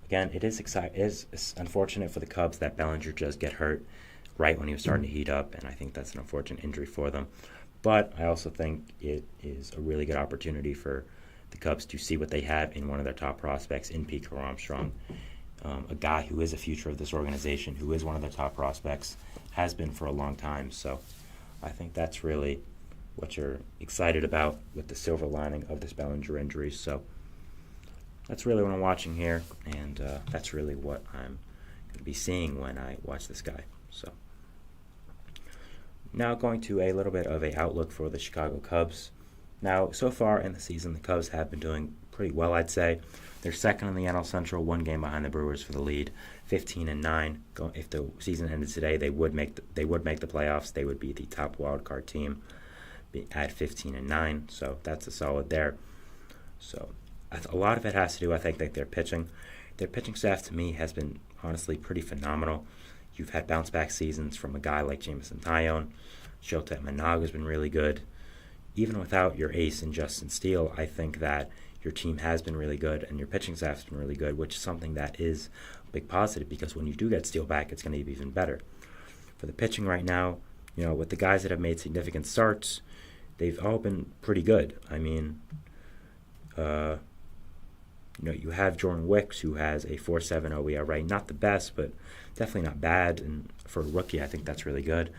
again, it is unfortunate for the Cubs that Bellinger just get hurt right when he was starting to heat up, and I think that's an unfortunate injury for them. But I also think it is a really good opportunity for the Cubs to see what they have in one of their top prospects in Pete Armstrong, a guy who is a future of this organization, who is one of their top prospects, has been for a long time. So I think that's really what you're excited about with the silver lining of this Bellinger injury. So that's really what I'm watching here, and that's really what I'm going to be seeing when I watch this guy. So now going to a little bit of an outlook for the Chicago Cubs. Now, so far in the season, the Cubs have been doing pretty well, I'd say. They're second in the NL Central, one game behind the Brewers for the lead, 15-9. If the season ended today, they would make the playoffs. They would be the top wild card team at 15-9. So that's a solid there. So a lot of it has to do, I think, like their pitching. Their pitching staff, to me, has been honestly pretty phenomenal. You've had bounce-back seasons from a guy like Jameson Taillon. Shota Imanaga has been really good. Even without your ace in Justin Steele, I think that your team has been really good and your pitching staff has been really good, which is something that is a big positive because when you do get Steele back, it's going to be even better. For the pitching right now, with the guys that have made significant starts, they've all been pretty good. I mean, you have Jordan Wicks, who has a 4.70 ERA, not the best, but definitely not bad. And for a rookie, I think that's really good.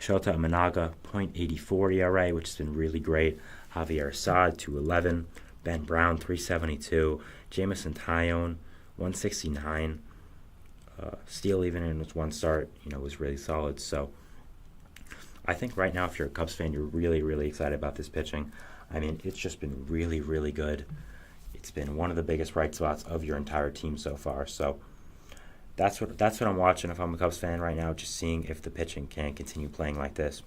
Shota Imanaga, .84 ERA, which has been really great. Javier Assad, 2.11. Ben Brown, 3.72. Jameson Taillon, 1.69. Steele, even in his one start, was really solid. So I think right now, if you're a Cubs fan, you're really, really excited about this pitching. I mean, it's just been really, really good. It's been one of the biggest bright spots of your entire team so far. So that's what I'm watching if I'm a Cubs fan right now, just seeing if the pitching can continue playing like this,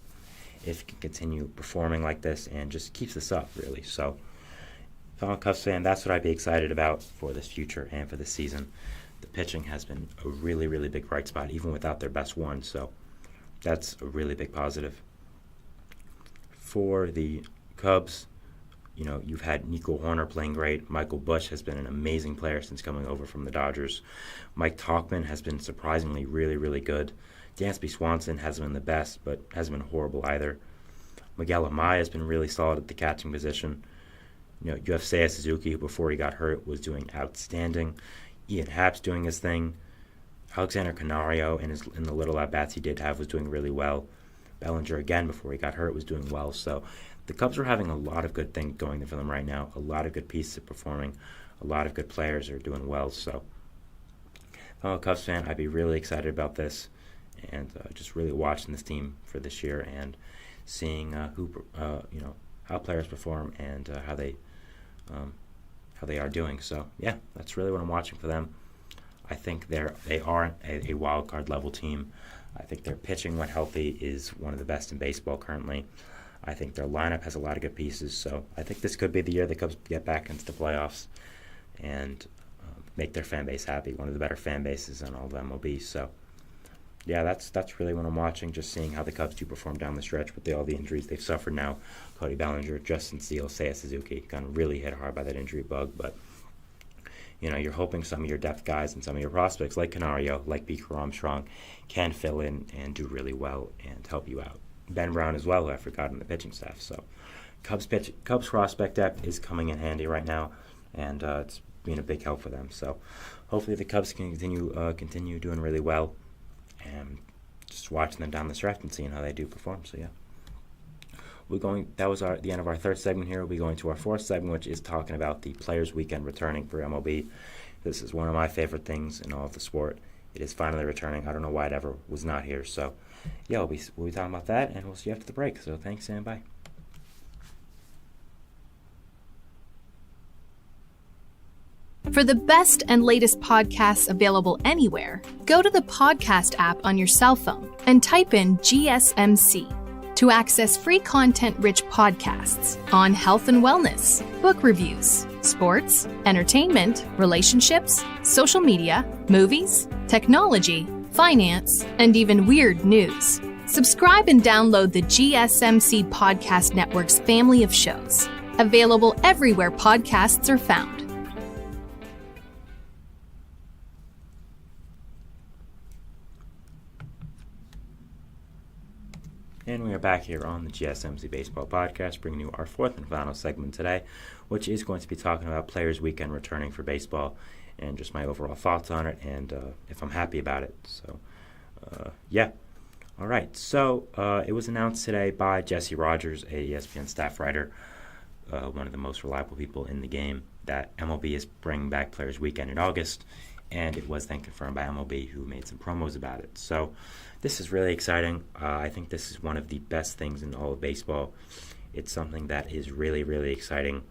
if it can continue performing like this, and just keeps this up, really. So if I'm a Cubs fan, that's what I'd be excited about for this future and for this season. The pitching has been a really, really big bright spot, even without their best one. So that's a really big positive. For the Cubs, you've had Nico Horner playing great. Michael Busch has been an amazing player since coming over from the Dodgers. Mike Tauchman has been surprisingly really, really good. Dansby Swanson hasn't been the best, but hasn't been horrible either. Miguel Amaya has been really solid at the catching position. You have Seiya Suzuki, who before he got hurt was doing outstanding. Ian Happ's doing his thing. Alexander Canario, in the little at-bats he did have, was doing really well. Bellinger, again, before he got hurt, was doing well. So the Cubs are having a lot of good things going for them right now. A lot of good pieces are performing. A lot of good players are doing well. So if I'm a Cubs fan, I'd be really excited about this and just really watching this team for this year and seeing how players perform and how they are doing. So yeah, that's really what I'm watching for them. I think they are a wild card level team. I think their pitching, when healthy, is one of the best in baseball currently. I think their lineup has a lot of good pieces. So I think this could be the year the Cubs get back into the playoffs and make their fan base happy. One of the better fan bases in all of MLB. So yeah, that's really what I'm watching. Just seeing how the Cubs do perform down the stretch with all the injuries they've suffered now. Cody Bellinger, Justin Steele, Seiya Suzuki got really hit hard by that injury bug, but you're hoping some of your depth guys and some of your prospects, like Canario, like Beaker Armstrong, can fill in and do really well and help you out. Ben Brown as well, who I forgot in the pitching staff. So Cubs prospect depth is coming in handy right now, and it's being a big help for them. So hopefully the Cubs can continue doing really well, and just watching them down the stretch and seeing how they do perform. So yeah. That was the end of our third segment here. We'll be going to our fourth segment, which is talking about the Players Weekend returning for MLB. This is one of my favorite things in all of the sport. It is finally returning. I don't know why it ever was not here. So, yeah, we'll be talking about that, and we'll see you after the break. So thanks, and bye. For the best and latest podcasts available anywhere, go to the podcast app on your cell phone and type in GSMC. To access free content-rich podcasts on health and wellness, book reviews, sports, entertainment, relationships, social media, movies, technology, finance, and even weird news. Subscribe and download the GSMC Podcast Network's family of shows, available everywhere podcasts are found. And we are back here on the GSMC Baseball Podcast, bringing you our fourth and final segment today, which is going to be talking about Players Weekend returning for baseball and just my overall thoughts on it and if I'm happy about it. So, yeah. All right. So it was announced today by Jesse Rogers, a ESPN staff writer, one of the most reliable people in the game, that MLB is bringing back Players Weekend in August, and it was then confirmed by MLB, who made some promos about it. So this is really exciting. I think this is one of the best things in all of baseball. It's something that is really, really exciting,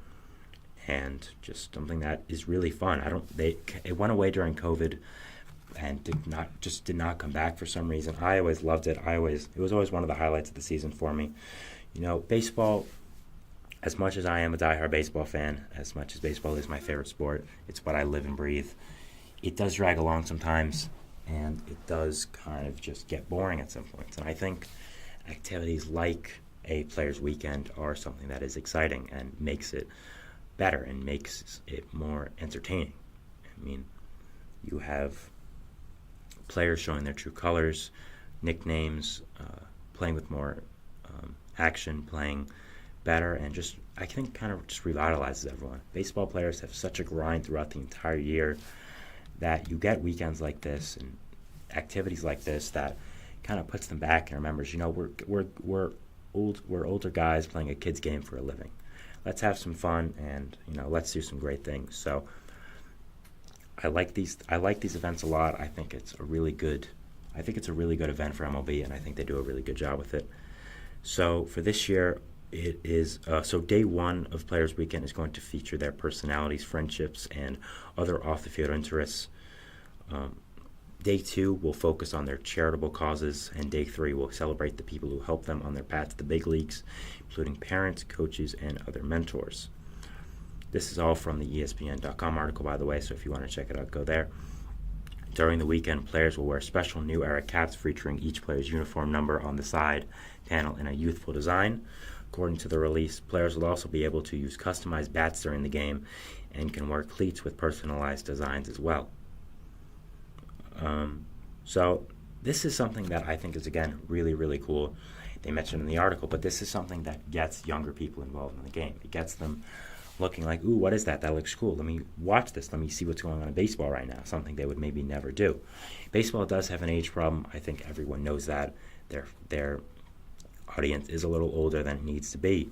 and just something that is really fun. It went away during COVID and did not come back for some reason. I always loved it. It was always one of the highlights of the season for me. Baseball, as much as I am a diehard baseball fan, as much as baseball is my favorite sport, it's what I live and breathe. It does drag along sometimes, and it does kind of just get boring at some points. And I think activities like a players' weekend are something that is exciting and makes it better and makes it more entertaining. I mean, you have players showing their true colors, nicknames, playing with more action, playing better, and just, I think, kind of just revitalizes everyone. Baseball players have such a grind throughout the entire year that you get weekends like this and activities like this that kind of puts them back and remembers, we're older guys playing a kid's game for a living. Let's have some fun and let's do some great things. So I like these events a lot. I think it's a really good event for MLB, and I think they do a really good job with it. So for this year, it is day one of Players Weekend is going to feature their personalities, friendships, and other off-the-field interests. Day two will focus on their charitable causes, and day three will celebrate the people who help them on their path to the big leagues, including parents, coaches, and other mentors. This is all from the ESPN.com article, by the way, so if you want to check it out, go there. During the weekend, players will wear special new era caps featuring each player's uniform number on the side panel in a youthful design. According to the release, players will also be able to use customized bats during the game and can wear cleats with personalized designs as well. So this is something that I think is, again, really, really cool. They mentioned in the article, but this is something that gets younger people involved in the game. It gets them looking like, ooh, what is that? That looks cool. Let me watch this. Let me see what's going on in baseball right now, something they would maybe never do. Baseball does have an age problem. I think everyone knows that. Their audience is a little older than it needs to be.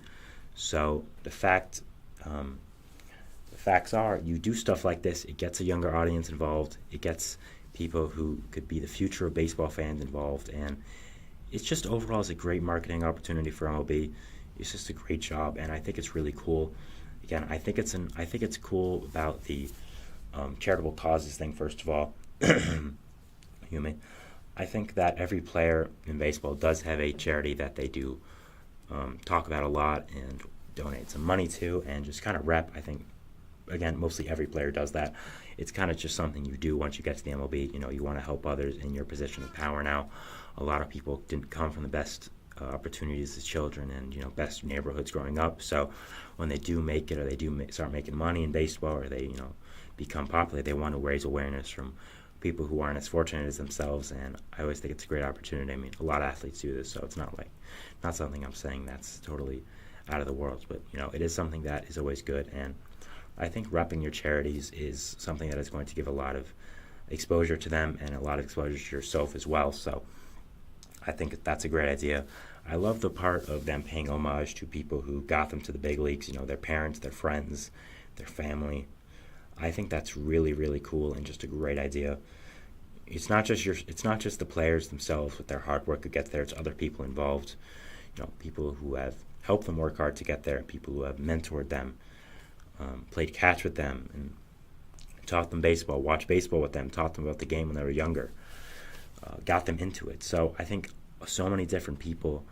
So the facts are, you do stuff like this, it gets a younger audience involved. It gets people who could be the future of baseball fans involved, and it's just overall is a great marketing opportunity for MLB. It's just a great job, and I think it's really cool. Again, I think it's cool about the charitable causes thing. First of all, I think that every player in baseball does have a charity that they do talk about a lot and donate some money to, and just kind of rep. I think, again, mostly every player does that. It's kind of just something you do once you get to the MLB. You want to help others in your position of power now. A lot of people didn't come from the best opportunities as children and best neighborhoods growing up. So when they do make it, or they do start making money in baseball, or they become popular, they want to raise awareness from people who aren't as fortunate as themselves. And I always think it's a great opportunity. I mean, a lot of athletes do this, so it's not something I'm saying that's totally out of the world, but it is something that is always good. And I think repping your charities is something that is going to give a lot of exposure to them and a lot of exposure to yourself as well. So I think that's a great idea. I love the part of them paying homage to people who got them to the big leagues, their parents, their friends, their family. I think that's really, really cool and just a great idea. It's not just the players themselves with their hard work who get there. It's other people involved, people who have helped them work hard to get there, people who have mentored them, played catch with them, and taught them baseball, watched baseball with them, taught them about the game when they were younger, got them into it. So I think so many different people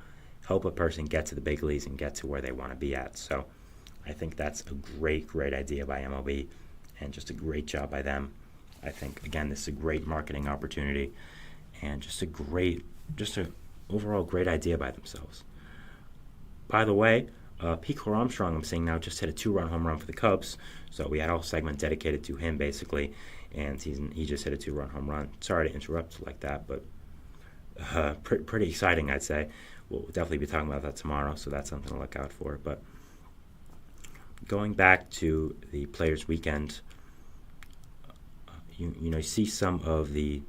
help a person get to the big leagues and get to where they want to be at. So I think that's a great, great idea by MLB, and just a great job by them. I think, again, this is a great marketing opportunity, and just an overall great idea by themselves. By the way, Pete Armstrong, I'm seeing now, just hit a 2-run home run for the Cubs. So we had a whole segment dedicated to him, basically, and he just hit a 2-run home run. Sorry to interrupt like that, but pretty exciting, I'd say. We'll definitely be talking about that tomorrow, so that's something to look out for. But going back to the Players' Weekend, you see some of the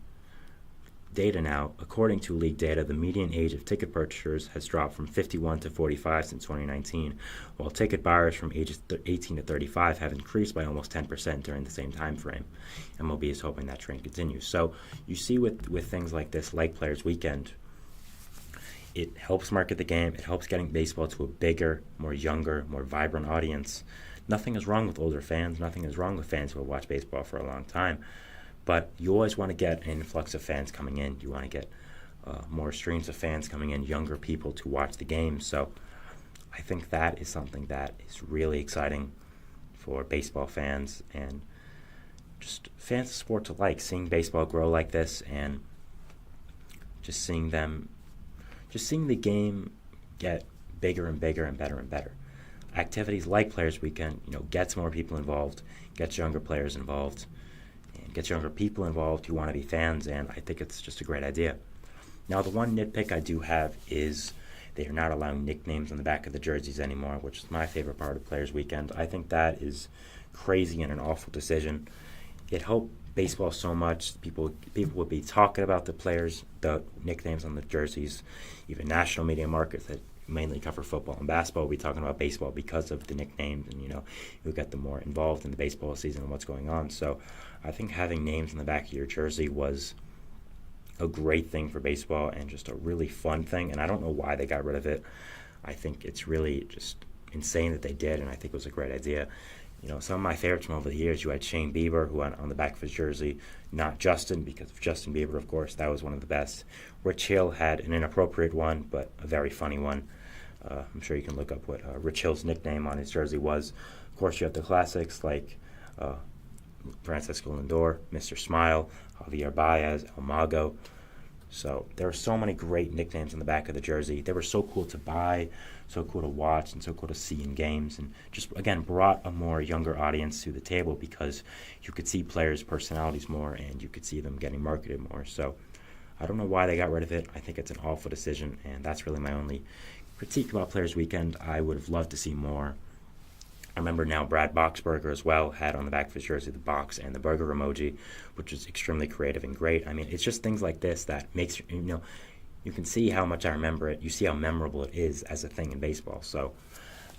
data now. According to league data, the median age of ticket purchasers has dropped from 51 to 45 since 2019, while ticket buyers from ages 18 to 35 have increased by almost 10% during the same time frame. MLB is hoping that trend continues. So you see with things like this, like Players' Weekend, it helps market the game. It helps getting baseball to a bigger, more younger, more vibrant audience. nothing is wrong with older fans. Nothing is wrong with fans who have watched baseball for a long time. But you always want to get an influx of fans coming in. You want to get more streams of fans coming in, younger people to watch the game. So I think that is something that is really exciting for baseball fans and just fans of sports alike, seeing baseball grow like this and just seeing the game get bigger and bigger and better and better. Activities like Players Weekend, gets more people involved, gets younger players involved, and gets younger people involved who want to be fans, and I think it's just a great idea. Now, the one nitpick I do have is they are not allowing nicknames on the back of the jerseys anymore, which is my favorite part of Players Weekend. I think that is crazy and an awful decision. It helped baseball so much. People would be talking about the nicknames on the jerseys. Even national media markets that mainly cover football and basketball will be talking about baseball because of the nicknames, and you'll get them more involved in the baseball season and what's going on. So I think having names on the back of your jersey was a great thing for baseball and just a really fun thing, and I don't know why they got rid of it. I think it's really just insane that they did, and I think it was a great idea. Some of my favorites from over the years, you had Shane Bieber, who on the back of his jersey, not Justin, because of Justin Bieber, of course, that was one of the best. Rich Hill had an inappropriate one, but a very funny one. I'm sure you can look up what Rich Hill's nickname on his jersey was. Of course, you have the classics like Francisco Lindor, Mr. Smile, Javier Baez, El Mago. So there are so many great nicknames on the back of the jersey. They were so cool to buy, so cool to watch, and so cool to see in games. And just, again, brought a more younger audience to the table because you could see players' personalities more and you could see them getting marketed more. So I don't know why they got rid of it. I think it's an awful decision, and that's really my only critique about Players Weekend. I would have loved to see more. I remember now Brad Boxberger as well had on the back of his jersey the box and the burger emoji, which is extremely creative and great. I mean, it's just things like this that makes, you can see how much I remember it. You see how memorable it is as a thing in baseball. So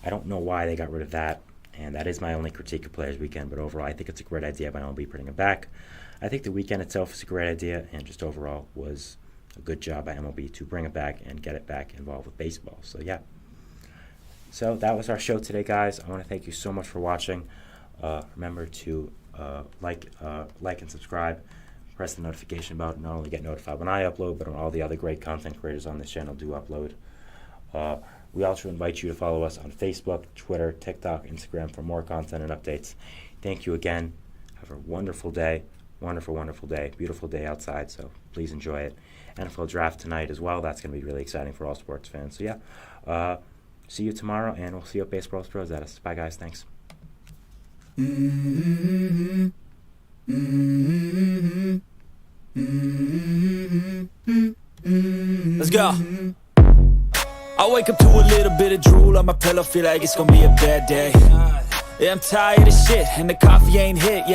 I don't know why they got rid of that, and that is my only critique of Players Weekend. But overall, I think it's a great idea by MLB bringing it back. I think the weekend itself is a great idea, and just overall was a good job by MLB to bring it back and get it back involved with baseball. So, yeah. So that was our show today, guys. I want to thank you so much for watching. Remember to like and subscribe. Press the notification bell to not only get notified when I upload, but when all the other great content creators on this channel do upload. We also invite you to follow us on Facebook, Twitter, TikTok, Instagram for more content and updates. Thank you again. Have a wonderful day. Wonderful, wonderful day. Beautiful day outside, so please enjoy it. NFL draft tonight as well. That's going to be really exciting for all sports fans. So, yeah. See you tomorrow, and we'll see you at Baseball Pros at us. Bye, guys. Thanks. Let's go. I wake up to a little bit of drool on my pillow, feel like it's gonna be a bad day. Yeah, I'm tired of shit, and the coffee ain't hit yet.